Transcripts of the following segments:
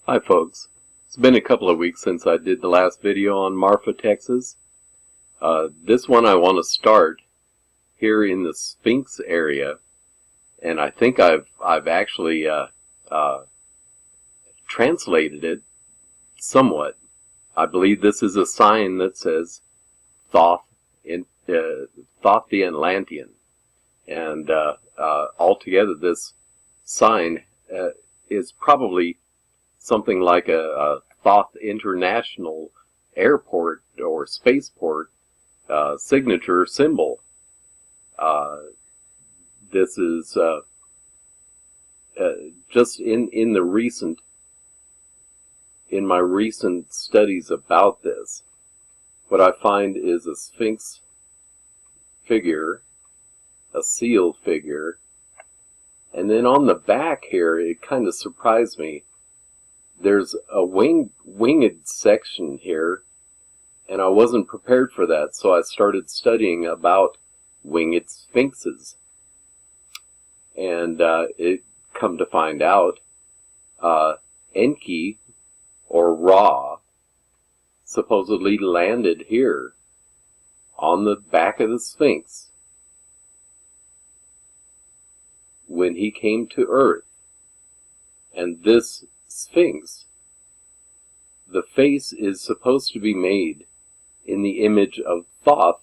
Hi folks, it's been a couple of weeks since I did the last video on Marfa, Texas. This one I want to start here in the Sphinx area, and I think I've actually translated it somewhat. I believe this is a sign that says Thoth the Atlantean, and altogether this sign is probably something like a Thoth International Airport or Spaceport signature symbol. This is just in my recent studies about this, what I find is a Sphinx figure, a seal figure, and then on the back here, it kind of surprised me. There's a winged section here, and I wasn't prepared for that, so I started studying about winged sphinxes. And it come to find out, Enki, or Ra, supposedly landed here on the back of the Sphinx when he came to Earth. And this Sphinx, the face is supposed to be made in the image of Thoth,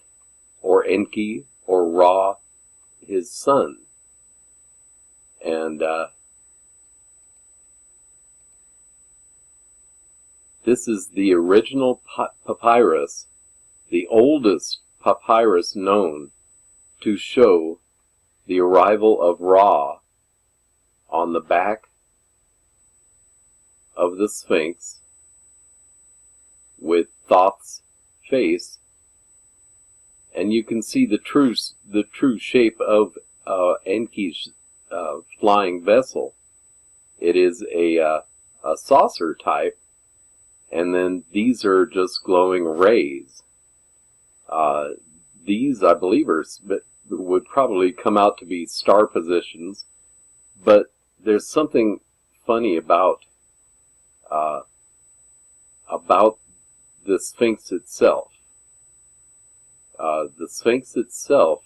or Enki, or Ra, his son. And this is the original papyrus, the oldest papyrus known to show the arrival of Ra on the back of the Sphinx with Thoth's face, and you can see the true shape of Enki's flying vessel. It is a saucer type, and then these are just glowing rays. These, I believe, would probably come out to be star positions, but there's something funny about the Sphinx itself. The Sphinx itself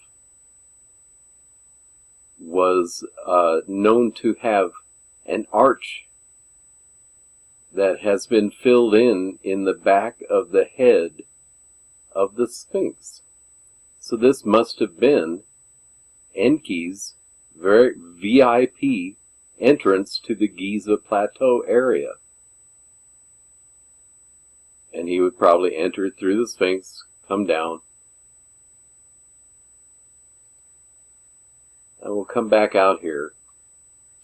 was known to have an arch that has been filled in the back of the head of the Sphinx. So this must have been Enki's very VIP entrance to the Giza Plateau area. And he would probably enter through the Sphinx, come down, and we'll come back out here.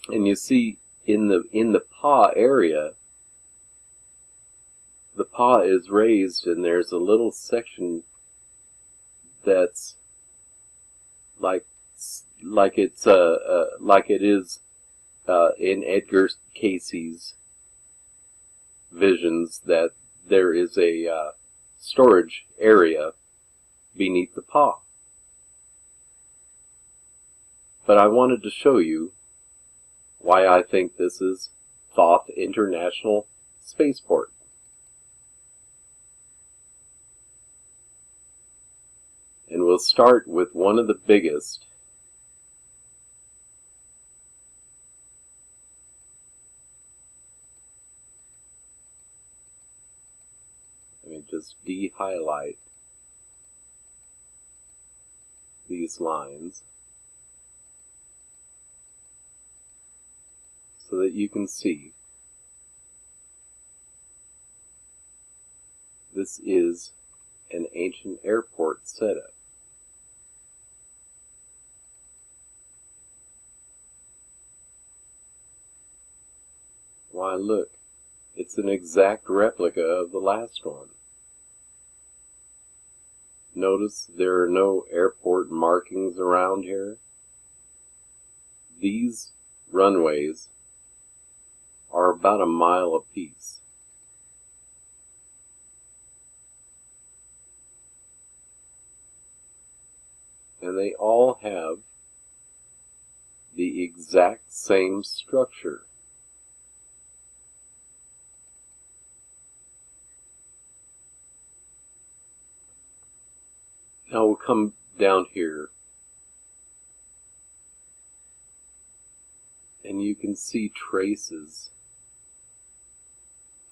And you see in the paw area, the paw is raised, and there's a little section that's like it is in Edgar Cayce's visions, that there is a storage area beneath the paw. But I wanted to show you why I think this is Thoth International Spaceport. And we'll start with one of the biggest. Let me just de-highlight these lines so that you can see. This is an ancient airport setup. Why, look, it's an exact replica of the last one. Notice there are no airport markings around here. These runways are about a mile apiece. And they all have the exact same structure. Now we'll come down here, and you can see traces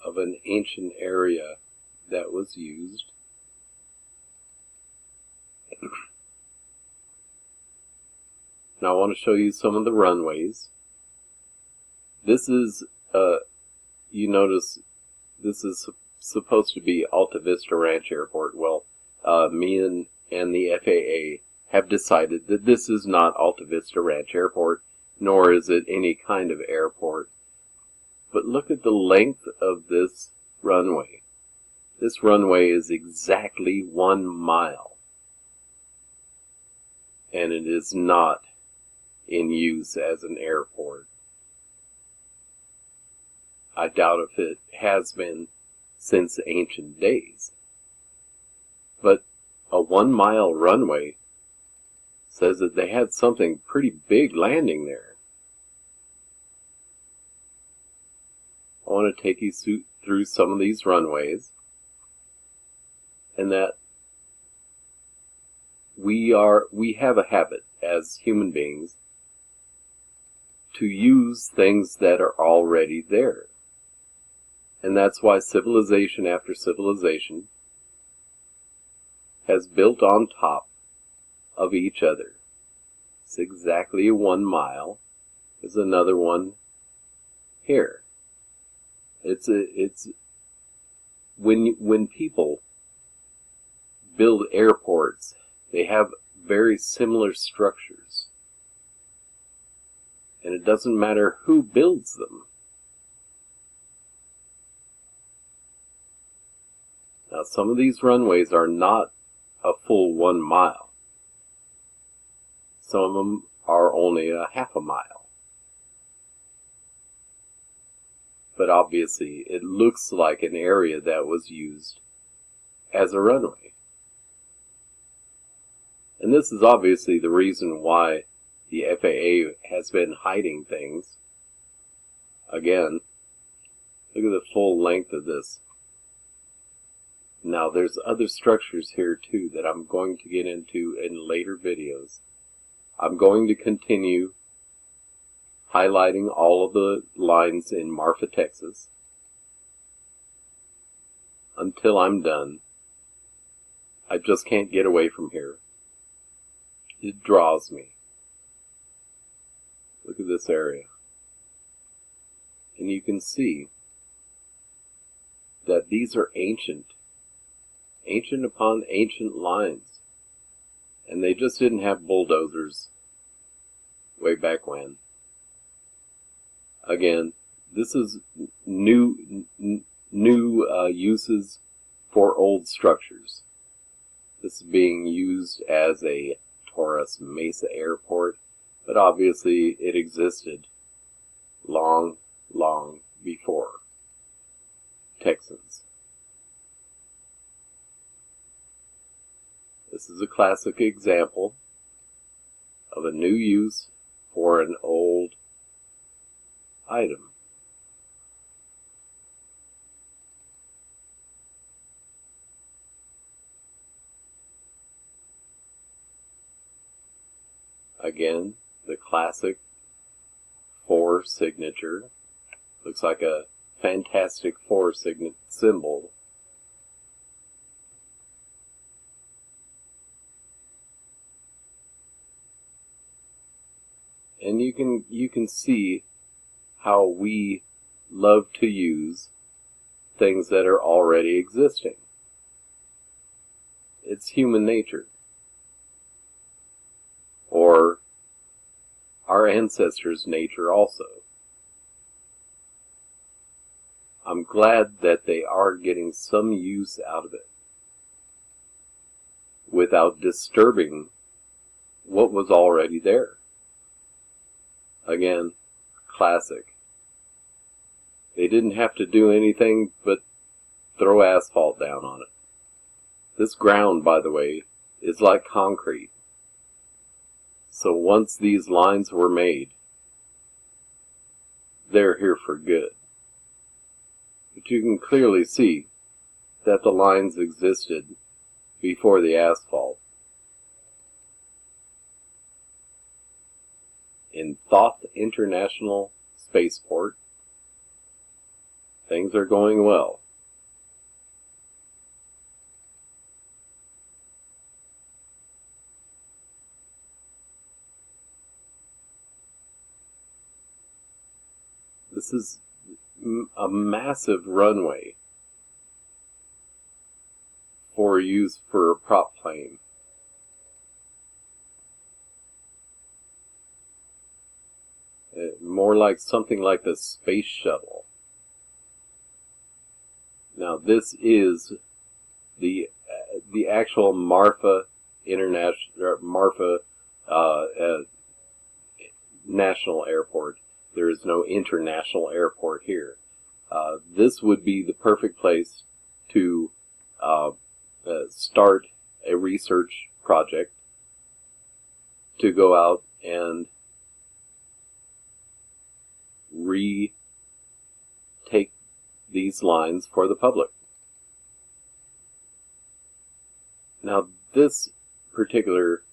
of an ancient area that was used. Now I want to show you some of the runways. This is, you notice, this is supposed to be Alta Vista Ranch Airport. Well, me and the FAA have decided that this is not Alta Vista Ranch Airport, nor is it any kind of airport. But look at the length of this runway. This runway is exactly 1 mile. And it is not in use as an airport. I doubt if it has been since ancient days. But a 1 mile runway says that they had something pretty big landing there. I want to take you through some of these runways, and that we have a habit as human beings to use things that are already there. And that's why civilization after civilization has built on top of each other. It's exactly 1 mile. There's another one here. It's when people build airports, they have very similar structures. And it doesn't matter who builds them. Now, some of these runways are not a full 1 mile. Some of them are only a half a mile. But obviously, it looks like an area that was used as a runway. And this is obviously the reason why the FAA has been hiding things. Again, look at the full length of this. Now, there's other structures here too that I'm going to get into in later videos. I'm going to continue highlighting all of the lines in Marfa, Texas, until I'm done. I just can't get away from here. It draws me. Look at this area. And you can see that these are ancient upon ancient lines. And they just didn't have bulldozers way back when. Again, this is new uses for old structures. This is being used as a Torres Mesa airport, but obviously it existed long, long before Texans. This is a classic example of a new use for an old item. Again, the classic 4 signature. Looks like a fantastic 4 symbol. And you can see how we love to use things that are already existing. It's human nature. Or our ancestors' nature also. I'm glad that they are getting some use out of it without disturbing what was already there. Again, classic. They didn't have to do anything but throw asphalt down on it. This ground, by the way, is like concrete. So once these lines were made, they're here for good. But you can clearly see that the lines existed before the asphalt. Thoth International Spaceport. Things are going well. This is a massive runway for use for a prop plane. More like something like the space shuttle. Now this is the actual Marfa National Airport. There is no international airport here. This would be the perfect place to start a research project to go out and retake these lines for the public. Now this particular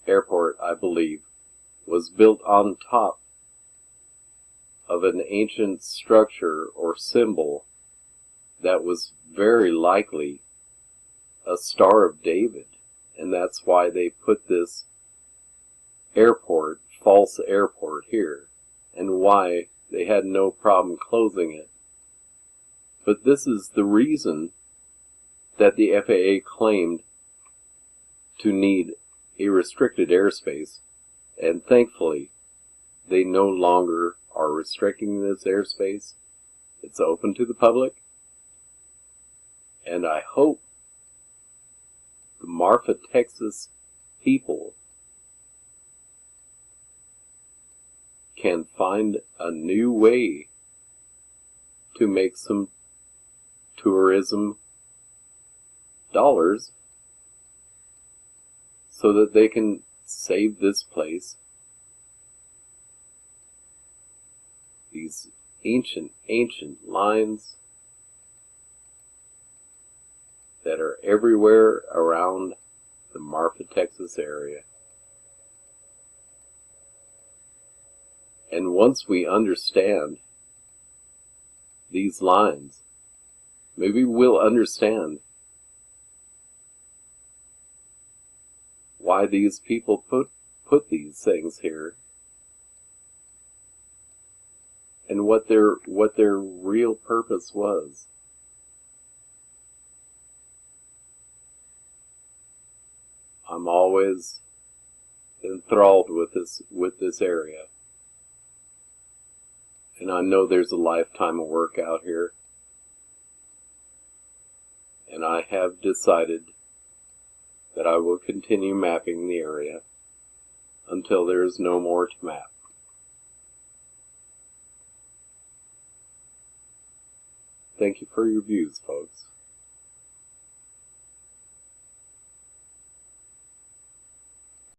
airport, I believe, was built on top of an ancient structure or symbol that was very likely a Star of David, and that's why they put this airport, false airport, here, and why they had no problem closing it. But this is the reason that the FAA claimed to need a restricted airspace, and thankfully they no longer are restricting this airspace. It's open to the public, and I hope the Marfa, Texas people can find a new way to make some tourism dollars so that they can save this place. These ancient lines that are everywhere around the Marfa, Texas area. And once we understand these lines, maybe we'll understand why these people put these things here, and what their real purpose was. I'm always enthralled with this area, and I know there's a lifetime of work out here, and I have decided that I will continue mapping the area until there is no more to map. Thank you for your views, folks.